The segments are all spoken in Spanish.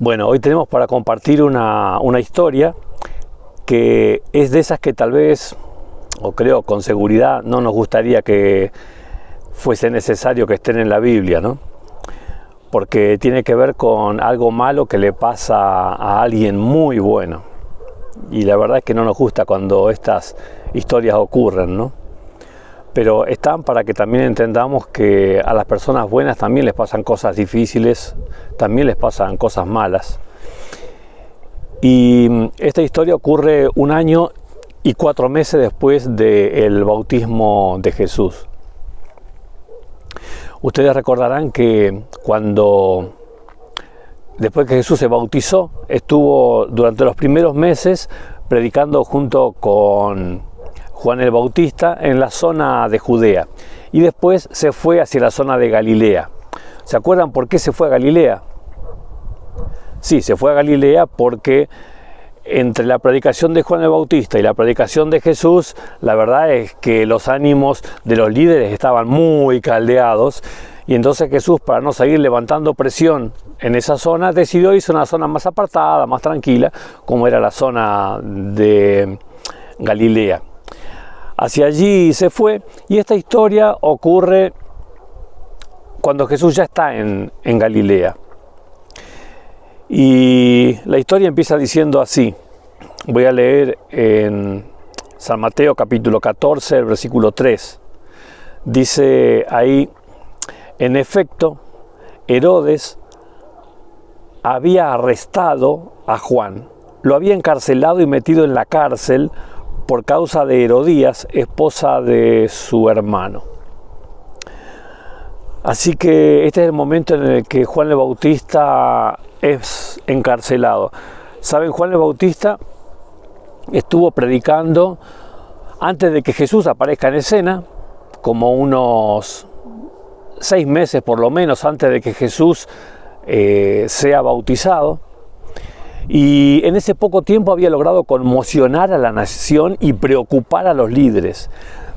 Bueno, hoy tenemos para compartir una historia que es de esas que tal vez, o creo con seguridad, no nos gustaría que fuese necesario que estén en la Biblia, ¿no? Porque tiene que ver con algo malo que le pasa a alguien muy bueno. Y la verdad es que no nos gusta cuando estas historias ocurren, ¿no? Pero están para que también entendamos que a las personas buenas también les pasan cosas difíciles, también les pasan cosas malas. Y esta historia ocurre 1 año y 4 meses después del bautismo de Jesús. Ustedes recordarán que después que Jesús se bautizó, estuvo durante los primeros meses predicando junto con Juan el Bautista en la zona de Judea, y después se fue hacia la zona de Galilea. ¿Se acuerdan por qué se fue a Galilea? Sí, se fue a Galilea porque entre la predicación de Juan el Bautista y la predicación de Jesús, la verdad es que los ánimos de los líderes estaban muy caldeados, y entonces Jesús, para no seguir levantando presión en esa zona, decidió irse a una zona más apartada, más tranquila, como era la zona de Galilea. Hacia allí se fue, y esta historia ocurre cuando Jesús ya está en Galilea. Y la historia empieza diciendo así. Voy a leer en San Mateo capítulo 14, versículo 3. Dice ahí: en efecto, Herodes había arrestado a Juan, lo había encarcelado y metido en la cárcel por causa de Herodías, esposa de su hermano. Así que este es el momento en el que Juan el Bautista es encarcelado. ¿Saben? Juan el Bautista estuvo predicando antes de que Jesús aparezca en escena, como unos 6 meses por lo menos antes de que Jesús sea bautizado. Y en ese poco tiempo había logrado conmocionar a la nación y preocupar a los líderes.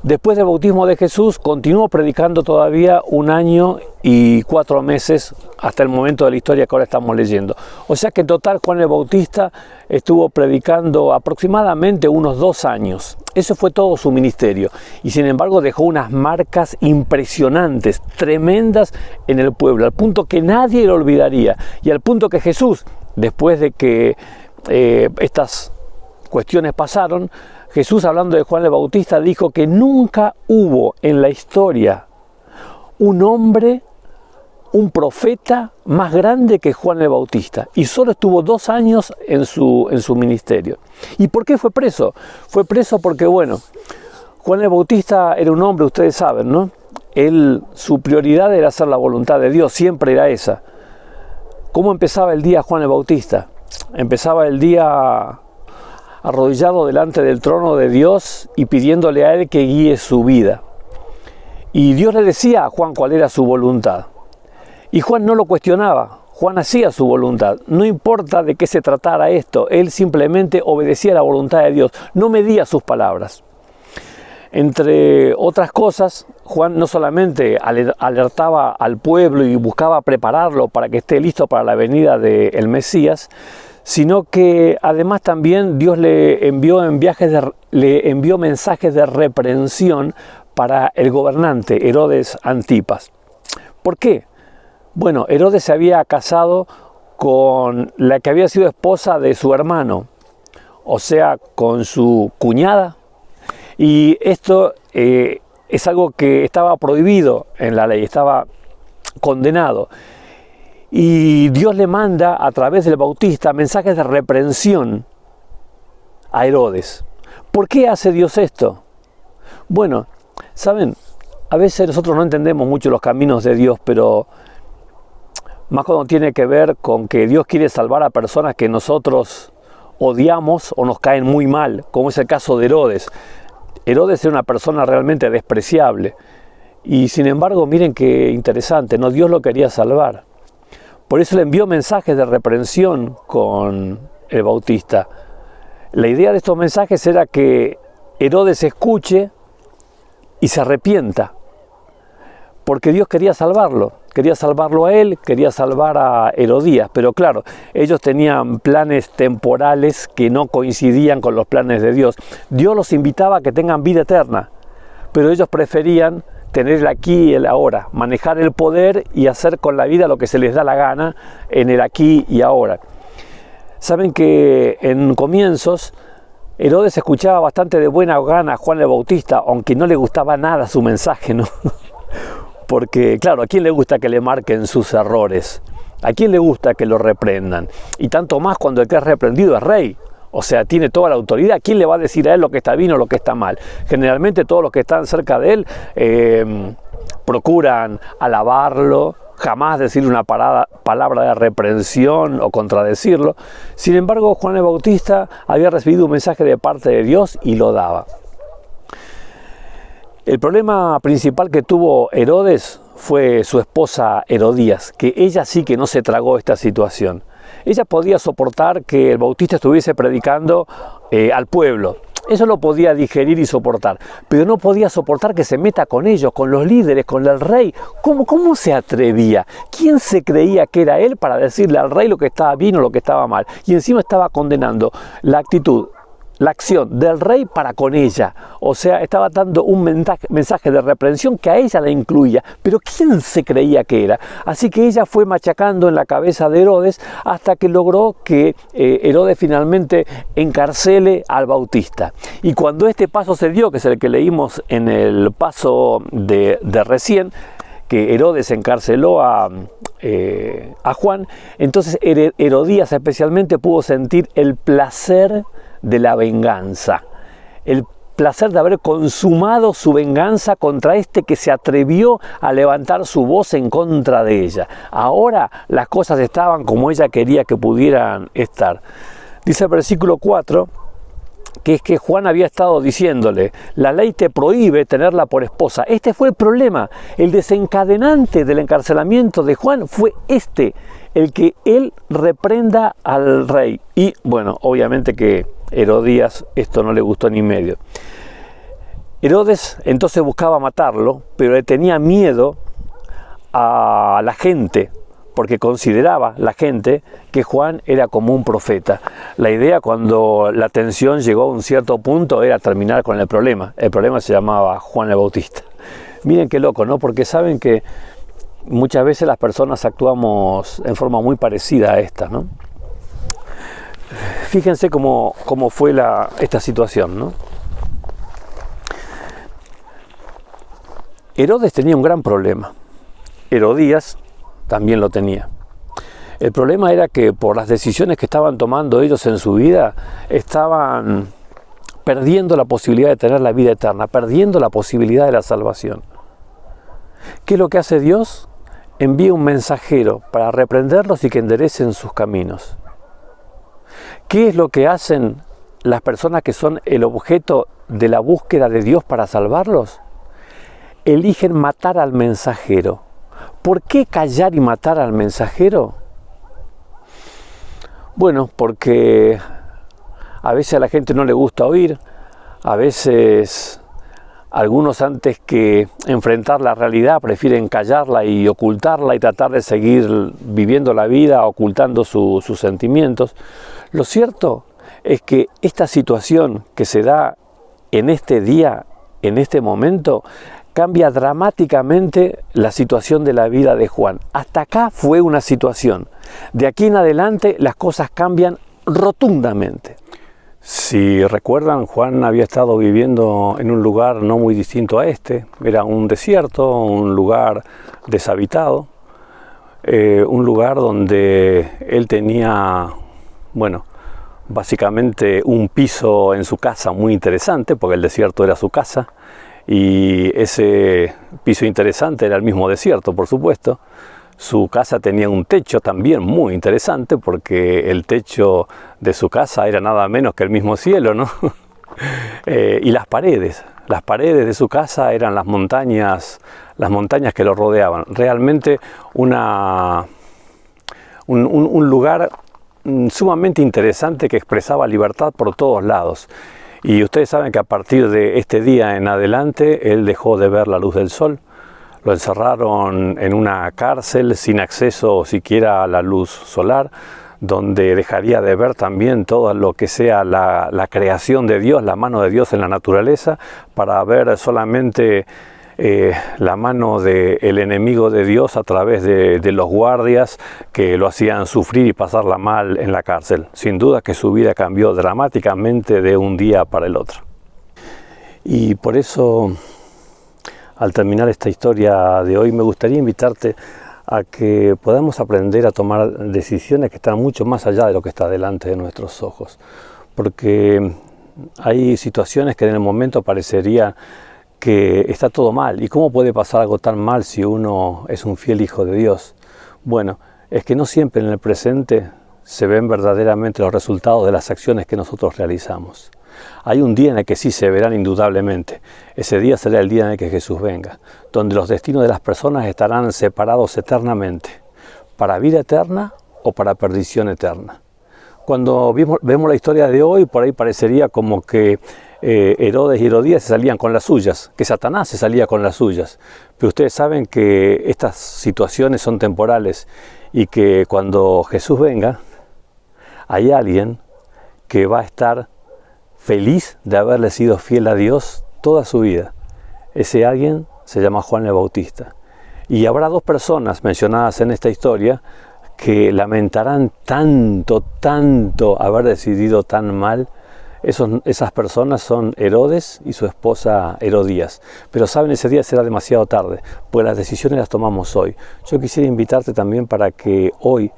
Después del bautismo de Jesús, continuó predicando todavía 1 año y 4 meses hasta el momento de la historia que ahora estamos leyendo. O sea que en total Juan el Bautista estuvo predicando aproximadamente unos 2 años. Eso fue todo su ministerio. Y sin embargo dejó unas marcas impresionantes, tremendas en el pueblo, al punto que nadie lo olvidaría. Y al punto que Jesús, después de que estas cuestiones pasaron, Jesús, hablando de Juan el Bautista, dijo que nunca hubo en la historia un hombre, un profeta más grande que Juan el Bautista. Y solo estuvo 2 años en su ministerio. ¿Y por qué fue preso? Fue preso porque, bueno, Juan el Bautista era un hombre, ustedes saben, ¿no? Su prioridad era hacer la voluntad de Dios, siempre era esa. ¿Cómo empezaba el día Juan el Bautista? Empezaba el día arrodillado delante del trono de Dios y pidiéndole a Él que guíe su vida. Y Dios le decía a Juan cuál era su voluntad. Y Juan no lo cuestionaba, Juan hacía su voluntad. No importa de qué se tratara esto, él simplemente obedecía la voluntad de Dios, no medía sus palabras. Entre otras cosas, Juan no solamente alertaba al pueblo y buscaba prepararlo para que esté listo para la venida del Mesías, sino que además también Dios le envió mensajes de reprensión para el gobernante Herodes Antipas. ¿Por qué? Bueno, Herodes se había casado con la que había sido esposa de su hermano, o sea, con su cuñada, y esto es algo que estaba prohibido en la ley, estaba condenado. Y Dios le manda a través del Bautista mensajes de reprensión a Herodes. ¿Por qué hace Dios esto? Bueno, saben, a veces nosotros no entendemos mucho los caminos de Dios, pero más cuando tiene que ver con que Dios quiere salvar a personas que nosotros odiamos o nos caen muy mal, como es el caso de Herodes. Herodes era una persona realmente despreciable. Y sin embargo, miren qué interesante, ¿no? Dios lo quería salvar. Por eso le envió mensajes de reprensión con el Bautista. La idea de estos mensajes era que Herodes escuche y se arrepienta, porque Dios quería salvarlo. quería salvarlo a él, quería salvar a Herodías, pero claro, ellos tenían planes temporales que no coincidían con los planes de Dios. Dios los invitaba a que tengan vida eterna, pero ellos preferían tener el aquí y el ahora, manejar el poder y hacer con la vida lo que se les da la gana en el aquí y ahora. Saben que en comienzos Herodes escuchaba bastante de buena gana a Juan el Bautista, aunque no le gustaba nada su mensaje, ¿no? Porque, claro, ¿a quién le gusta que le marquen sus errores? ¿A quién le gusta que lo reprendan? Y tanto más cuando el que es reprendido es rey. O sea, tiene toda la autoridad. ¿Quién le va a decir a él lo que está bien o lo que está mal? Generalmente todos los que están cerca de él procuran alabarlo, jamás decir una palabra de reprensión o contradecirlo. Sin embargo, Juan el Bautista había recibido un mensaje de parte de Dios y lo daba. El problema principal que tuvo Herodes fue su esposa Herodías, que ella sí que no se tragó esta situación. Ella podía soportar que el Bautista estuviese predicando al pueblo. Eso lo podía digerir y soportar, pero no podía soportar que se meta con ellos, con los líderes, con el rey. ¿Cómo se atrevía? ¿Quién se creía que era él para decirle al rey lo que estaba bien o lo que estaba mal? Y encima estaba condenando la actitud, la acción del rey para con ella. O sea, estaba dando un mensaje de reprensión que a ella la incluía. Pero ¿quién se creía que era? Así que ella fue machacando en la cabeza de Herodes hasta que logró que Herodes finalmente encarcele al Bautista. Y cuando este paso se dio, que es el que leímos en el paso de recién, que Herodes encarceló a Juan, entonces Herodías especialmente pudo sentir el placer de la venganza, el placer de haber consumado su venganza contra este que se atrevió a levantar su voz en contra de ella. Ahora las cosas estaban como ella quería que pudieran estar. Dice el versículo 4, que es que Juan había estado diciéndole, la ley te prohíbe tenerla por esposa. Este fue el problema, el desencadenante del encarcelamiento de Juan fue el que él reprenda al rey. Y bueno, obviamente que Herodías esto no le gustó ni medio. Herodes entonces buscaba matarlo, pero le tenía miedo a la gente, porque consideraba la gente que Juan era como un profeta. La idea, cuando la tensión llegó a un cierto punto, era terminar con el problema. El problema se llamaba Juan el Bautista. Miren qué loco, ¿no? Porque saben que muchas veces las personas actuamos en forma muy parecida a esta, ¿no? Fíjense cómo fue esta situación, ¿no? Herodes tenía un gran problema. Herodías también lo tenía. El problema era que por las decisiones que estaban tomando ellos en su vida, estaban perdiendo la posibilidad de tener la vida eterna, perdiendo la posibilidad de la salvación. ¿Qué es lo que hace Dios? Envía un mensajero para reprenderlos y que enderecen sus caminos. ¿Qué es lo que hacen las personas que son el objeto de la búsqueda de Dios para salvarlos? Eligen matar al mensajero. ¿Por qué callar y matar al mensajero? Bueno, porque a veces a la gente no le gusta oír, a veces algunos, antes que enfrentar la realidad, prefieren callarla y ocultarla y tratar de seguir viviendo la vida ocultando sus sentimientos. Lo cierto es que esta situación que se da en este día, en este momento, cambia dramáticamente la situación de la vida de Juan. Hasta acá fue una situación. De aquí en adelante las cosas cambian rotundamente. Si recuerdan, Juan había estado viviendo en un lugar no muy distinto a este. Era un desierto, un lugar deshabitado, un lugar donde él tenía, bueno, básicamente un piso en su casa muy interesante, porque el desierto era su casa, y ese piso interesante era el mismo desierto, por supuesto. Su casa tenía un techo también muy interesante, porque el techo de su casa era nada menos que el mismo cielo, ¿no? Y las paredes de su casa eran las montañas que lo rodeaban. Realmente un lugar sumamente interesante que expresaba libertad por todos lados. Y ustedes saben que a partir de este día en adelante él dejó de ver la luz del sol. Lo encerraron en una cárcel sin acceso siquiera a la luz solar, donde dejaría de ver también todo lo que sea la creación de Dios, la mano de Dios en la naturaleza, para ver solamente la mano del enemigo de Dios a través de los guardias que lo hacían sufrir y pasarla mal en la cárcel. Sin duda que su vida cambió dramáticamente de un día para el otro. Y por eso, al terminar esta historia de hoy, me gustaría invitarte a que podamos aprender a tomar decisiones que están mucho más allá de lo que está delante de nuestros ojos. Porque hay situaciones que en el momento parecería que está todo mal. ¿Y cómo puede pasar algo tan mal si uno es un fiel hijo de Dios? Bueno, es que no siempre en el presente se ven verdaderamente los resultados de las acciones que nosotros realizamos. Hay un día en el que sí se verán indudablemente. Ese día será el día en el que Jesús venga, donde los destinos de las personas estarán separados eternamente, para vida eterna o para perdición eterna. Cuando vemos la historia de hoy, por ahí parecería como que Herodes y Herodías se salían con las suyas, que Satanás se salía con las suyas. Pero ustedes saben que estas situaciones son temporales y que cuando Jesús venga, hay alguien que va a estar feliz de haberle sido fiel a Dios toda su vida. Ese alguien se llama Juan el Bautista. Y habrá dos personas mencionadas en esta historia que lamentarán tanto haber decidido tan mal. Esas personas son Herodes y su esposa Herodías. Pero saben, ese día será demasiado tarde, pues las decisiones las tomamos hoy. Yo quisiera invitarte también para que hoy,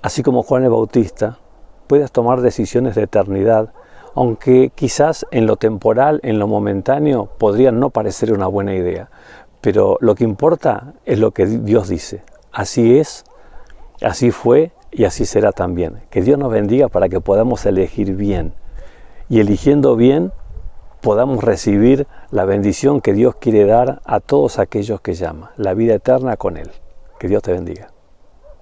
así como Juan el Bautista, puedas tomar decisiones de eternidad, aunque quizás en lo temporal, en lo momentáneo, podrían no parecer una buena idea. Pero lo que importa es lo que Dios dice. Así es, así fue y así será también. Que Dios nos bendiga para que podamos elegir bien. Y eligiendo bien, podamos recibir la bendición que Dios quiere dar a todos aquellos que llama, la vida eterna con Él. Que Dios te bendiga.